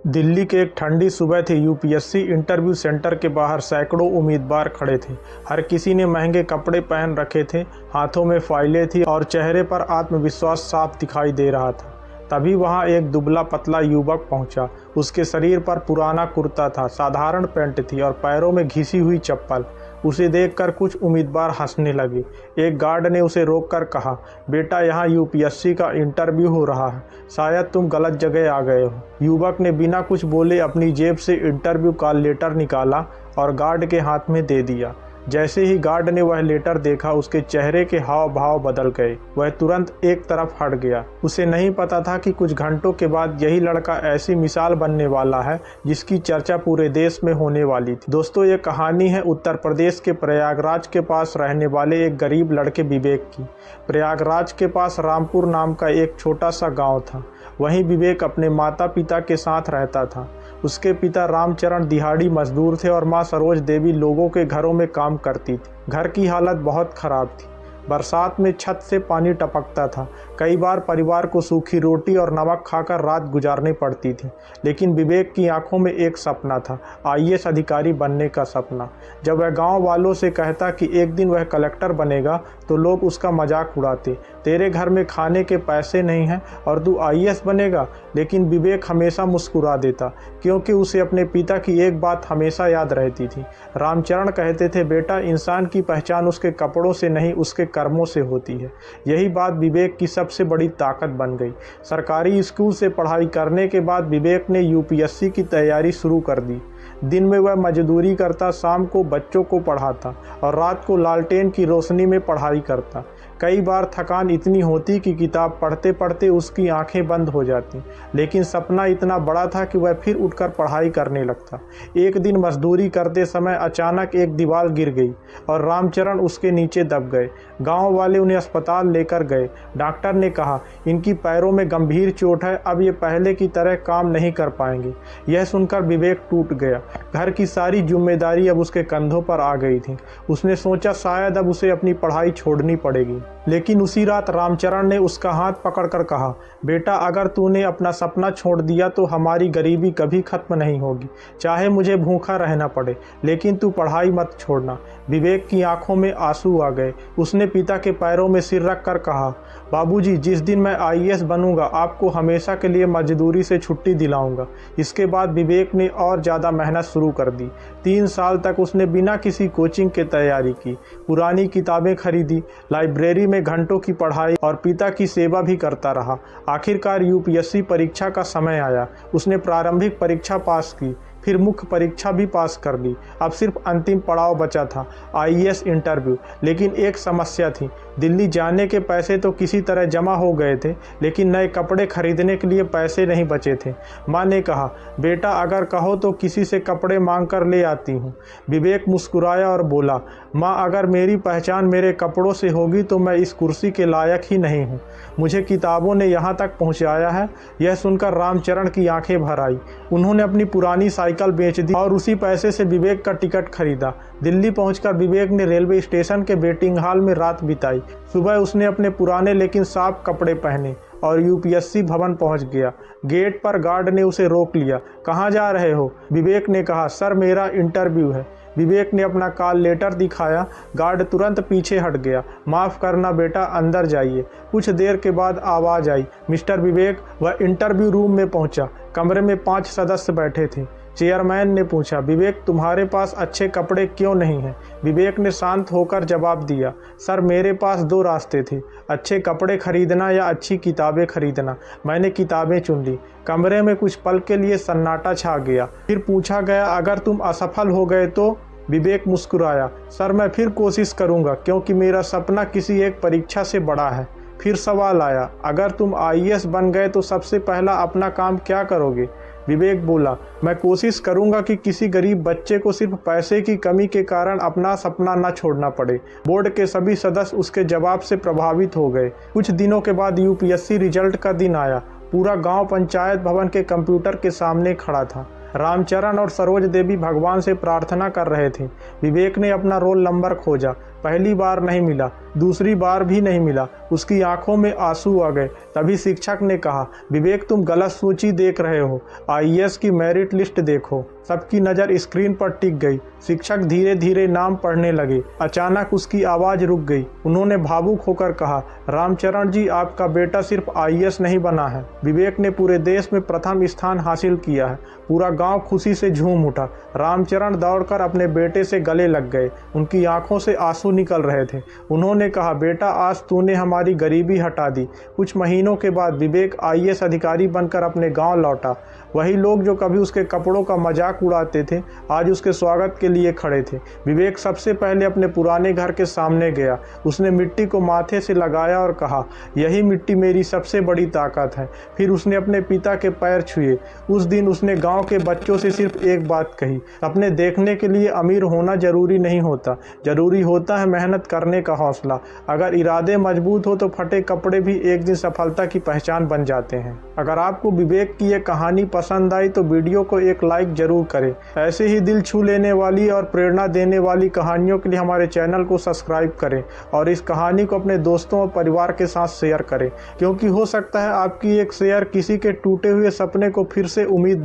दिल्ली के एक ठंडी सुबह थी। यूपीएससी इंटरव्यू सेंटर के बाहर सैकड़ों उम्मीदवार खड़े थे। हर किसी ने महंगे कपड़े पहन रखे थे, हाथों में फाइलें थी और चेहरे पर आत्मविश्वास साफ दिखाई दे रहा था। तभी वहां एक दुबला पतला युवक पहुंचा। उसके शरीर पर पुराना कुर्ता था, साधारण पैंट थी और पैरों में घिसी हुई चप्पल। उसे देखकर कुछ उम्मीदवार हंसने लगे। एक गार्ड ने उसे रोककर कहा, बेटा, यहाँ यूपीएससी का इंटरव्यू हो रहा है, शायद तुम गलत जगह आ गए हो। युवक ने बिना कुछ बोले अपनी जेब से इंटरव्यू कॉल लेटर निकाला और गार्ड के हाथ में दे दिया। जैसे ही गार्ड ने वह लेटर देखा, उसके चेहरे के हाव भाव बदल गए। वह तुरंत एक तरफ हट गया। उसे नहीं पता था कि कुछ घंटों के बाद यही लड़का ऐसी मिसाल बनने वाला है जिसकी चर्चा पूरे देश में होने वाली थी। दोस्तों, ये कहानी है उत्तर प्रदेश के प्रयागराज के पास रहने वाले एक गरीब लड़के विवेक की। प्रयागराज के पास रामपुर नाम का एक छोटा सा गाँव था। वहीं विवेक अपने माता पिता के साथ रहता था। उसके पिता रामचरण दिहाड़ी मजदूर थे और मां सरोज देवी लोगों के घरों में काम करती थी। घर की हालत बहुत खराब थी। बरसात में छत से पानी टपकता था। कई बार परिवार को सूखी रोटी और नमक खाकर रात गुजारनी पड़ती थी। लेकिन विवेक की आंखों में एक सपना था, आईएएस अधिकारी बनने का सपना। जब वह गांव वालों से कहता कि एक दिन वह कलेक्टर बनेगा तो लोग उसका मजाक उड़ाते, तेरे घर में खाने के पैसे नहीं हैं और तू आईएएस बनेगा। लेकिन विवेक हमेशा मुस्कुरा देता, क्योंकि उसे अपने पिता की एक बात हमेशा याद रहती थी। रामचरण कहते थे, बेटा, इंसान की पहचान उसके कपड़ों से नहीं उसके कर्मों से होती है। यही बात विवेक की सबसे बड़ी ताकत बन गई। सरकारी स्कूल से पढ़ाई करने के बाद विवेक ने यूपीएससी की तैयारी शुरू कर दी। दिन में वह मजदूरी करता, शाम को बच्चों को पढ़ाता और रात को लालटेन की रोशनी में पढ़ाई करता। कई बार थकान इतनी होती कि किताब पढ़ते पढ़ते उसकी आंखें बंद हो जाती, लेकिन सपना इतना बड़ा था कि वह फिर उठकर पढ़ाई करने लगता। एक दिन मजदूरी करते समय अचानक एक दीवार गिर गई और रामचरण उसके नीचे दब गए। गांव वाले उन्हें अस्पताल लेकर गए। डॉक्टर ने कहा, इनकी पैरों में गंभीर चोट है, अब ये पहले की तरह काम नहीं कर पाएंगे। यह सुनकर विवेक टूट गया। घर की सारी जिम्मेदारी अब उसके कंधों पर आ गई थी। उसने सोचा शायद अब उसे अपनी पढ़ाई छोड़नी पड़ेगी। लेकिन उसी रात रामचरण ने उसका हाथ पकड़कर कहा, बेटा, अगर तूने अपना सपना छोड़ दिया तो हमारी गरीबी कभी खत्म नहीं होगी। चाहे मुझे भूखा रहना पड़े, लेकिन तू पढ़ाई मत छोड़ना। विवेक की आंखों में आंसू आ गए। उसने पिता के पैरों में सिर रख कर कहा, बाबूजी, जिस दिन मैं आईएएस बनूंगा आपको हमेशा के लिए मजदूरी से छुट्टी दिलाऊंगा। इसके बाद विवेक ने और ज़्यादा मेहनत शुरू कर दी। 3 साल तक उसने बिना किसी कोचिंग के तैयारी की, पुरानी किताबें खरीदी, लाइब्रेरी में घंटों की पढ़ाई और पिता की सेवा भी करता रहा। आखिरकार यूपीएससी परीक्षा का समय आया। उसने प्रारंभिक परीक्षा पास की, फिर मुख्य परीक्षा भी पास कर ली। अब सिर्फ अंतिम पड़ाव बचा था, आईएएस इंटरव्यू। लेकिन एक समस्या थी, दिल्ली जाने के पैसे तो किसी तरह जमा हो गए थे, लेकिन नए कपड़े खरीदने के लिए पैसे नहीं बचे थे। माँ ने कहा, बेटा, अगर कहो तो किसी से कपड़े मांग कर ले आती हूँ। विवेक मुस्कुराया और बोला, माँ, अगर मेरी पहचान मेरे कपड़ों से होगी तो मैं इस कुर्सी के लायक ही नहीं हूँ। मुझे किताबों ने यहाँ तक पहुँचाया है। यह सुनकर रामचरण की आंखें भर आई। उन्होंने अपनी पुरानी साइकिल बेच दी और उसी पैसे से विवेक का टिकट खरीदा। दिल्ली पहुंचकर विवेक ने रेलवे स्टेशन के वेटिंग हॉल में रात बिताई। सुबह उसने अपने पुराने लेकिन साफ कपड़े पहने और यूपीएससी भवन पहुंच गया। गेट पर गार्ड ने उसे रोक लिया। कहाँ जा रहे हो? विवेक ने कहा, सर, मेरा इंटरव्यू है। विवेक ने अपना कॉल लेटर दिखाया। गार्ड तुरंत पीछे हट गया। माफ़ करना बेटा, अंदर जाइए। कुछ देर के बाद आवाज़ आई, मिस्टर विवेक। वह इंटरव्यू रूम में पहुंचा। कमरे में 5 सदस्य बैठे थे। चेयरमैन ने पूछा, विवेक, तुम्हारे पास अच्छे कपड़े क्यों नहीं हैं? विवेक ने शांत होकर जवाब दिया, सर, मेरे पास 2 रास्ते थे, अच्छे कपड़े खरीदना या अच्छी किताबें खरीदना। मैंने किताबें चुन ली। कमरे में कुछ पल के लिए सन्नाटा छा गया। फिर पूछा गया, अगर तुम असफल हो गए तो? विवेक मुस्कुराया, सर, मैं फिर कोशिश करूंगा, क्योंकि मेरा सपना किसी एक परीक्षा से बड़ा है। फिर सवाल आया, अगर तुम आईएएस बन गए तो सबसे पहला अपना काम क्या करोगे? विवेक बोला, मैं कोशिश करूंगा कि किसी गरीब बच्चे को सिर्फ पैसे की कमी के कारण अपना सपना न छोड़ना पड़े। बोर्ड के सभी सदस्य उसके जवाब से प्रभावित हो गए। कुछ दिनों के बाद यूपीएससी रिजल्ट का दिन आया। पूरा गांव पंचायत भवन के कंप्यूटर के सामने खड़ा था। रामचरण और सरोज देवी भगवान से प्रार्थना कर रहे थे। विवेक ने अपना रोल नंबर खोजा। पहली बार नहीं मिला, दूसरी बार भी नहीं मिला। उसकी आंखों में आंसू आ गए। तभी शिक्षक ने कहा, विवेक तुम गलत सूची देख रहे हो, आईएएस की मेरिट लिस्ट देखो। सबकी नज़र स्क्रीन पर टिक गई। शिक्षक धीरे धीरे नाम पढ़ने लगे। अचानक उसकी आवाज़ रुक गई। उन्होंने भावुक होकर कहा, रामचरण जी, आपका बेटा सिर्फ आईएएस नहीं बना है, विवेक ने पूरे देश में प्रथम स्थान हासिल किया है। पूरा गांव खुशी से झूम उठा। रामचरण दौड़कर अपने बेटे से गले लग गए। उनकी आंखों से आंसू निकल रहे थे। उन्होंने कहा, बेटा आज तूने हमारी गरीबी हटा दी। कुछ महीनों के बाद विवेक आईएएस अधिकारी बनकर अपने गांव लौटा। वही लोग जो कभी उसके कपड़ों का मजाक उड़ाते थे, आज उसके स्वागत के लिए खड़े थे। विवेक सबसे पहले अपने पुराने घर के सामने गया। उसने मिट्टी को माथे से लगाया और कहा, यही मिट्टी मेरी सबसे बड़ी ताकत है। फिर उसने अपने पिता के पैर छुए। उस दिन उसने गांव के बच्चों से सिर्फ एक बात कही, सपने देखने के लिए अमीर होना जरूरी नहीं होता, जरूरी होता है मेहनत करने का हौसला। अगर इरादे मजबूत हो तो फटे कपड़े भी एक दिन सफलता की पहचान बन जाते हैं। अगर आपको विवेक की ये कहानी पसंद आई तो वीडियो को एक लाइक जरूर करें। ऐसे ही दिल छू लेने वाली और प्रेरणा देने वाली कहानियों के लिए हमारे चैनल को सब्सक्राइब करें और इस कहानी को अपने दोस्तों और परिवार के साथ शेयर करें, क्योंकि हो सकता है आपकी एक शेयर किसी के टूटे हुए सपने को फिर से उम्मीद